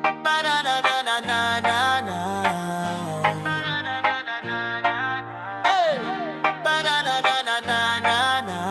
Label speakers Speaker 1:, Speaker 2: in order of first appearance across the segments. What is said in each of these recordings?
Speaker 1: Ba-da-da-da-da-da-da-da. Hey! Ba-da-da-da-da-da-da-da.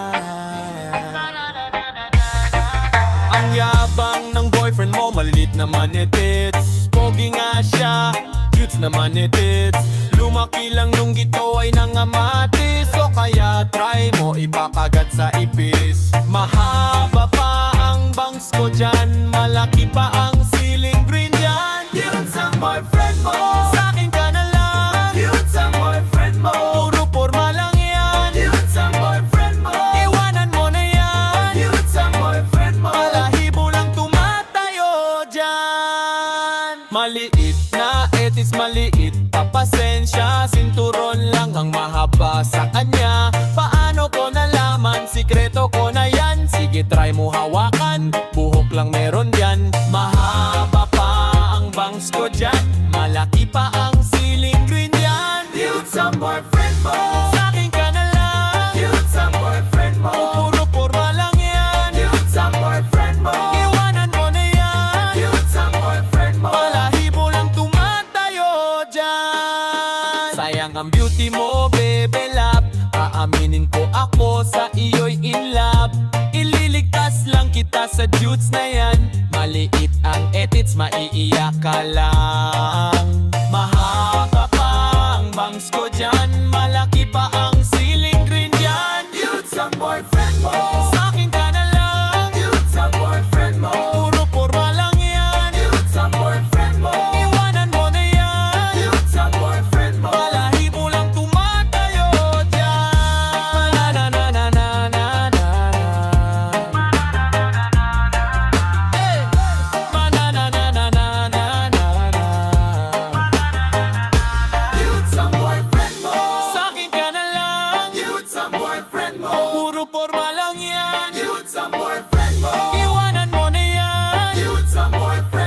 Speaker 1: Ang yabang ng boyfriend mo, malilit naman itits. Pogi nga siya, cute naman itits. Lumaki lang nung gito ay nangamatis. So kaya try mo ipakagat sa ipis. Mahaba pa ang bangs ko dyan, malaki pa ang ceiling green dyan. Cute ang boyfriend mo, sa'kin ka na lang. Cute ang boyfriend mo, puro porma lang yan. Cute ang boyfriend mo, iwanan mo na yan. Cute ang boyfriend mo, balahibo lang tumatayo dyan. Maliit na etis, maliit pa pasensya. Sinturon lang ang mahaba sa kanya. Paano ko nalaman? Sikreto ko na yan. Sige try mo hawakan, buhok lang meron dyan. Mahaba pa ang bangs ko dyan, malaki pa ang ceiling green dyan. Cute ang boyfriend mo, sa'kin ka na lang. Cute ang boyfriend mo, puro porma lang yan. Cute ang boyfriend mo, iwanan mo na yan. Cute ang boyfriend mo, balahibo lang tumatayo dyan. Sayang ang beauty mo, bebe love. Aaminin ko ako sa iyo'y in love. Ililigtas lang kita sa dudes na yan. Maliit ang etits, maiiyak ka lang. Mahaba pa ang bangs ko dyan, malaki pa ang ceiling green dyan. Dudes ang boyfriend mo, sa'kin ka na lang. Dudes ang boyfriend mo, puro porma lang yan. Dudes ang boyfriend mo, iwanan mo na yan. Dudes ang boyfriend mo, balahibo lang tumatayo dyan. Na-na-na-na-na-na-na. Hey! Ma-na-na-na-na-na-na-na. Dudes ang boyfriend mo, sa'kin ka na lang. Dudes ang boyfriend mo, puro porma lang yan. Dudes ang boyfriend mo, iwanan mo na yan. Dudes ang boyfriend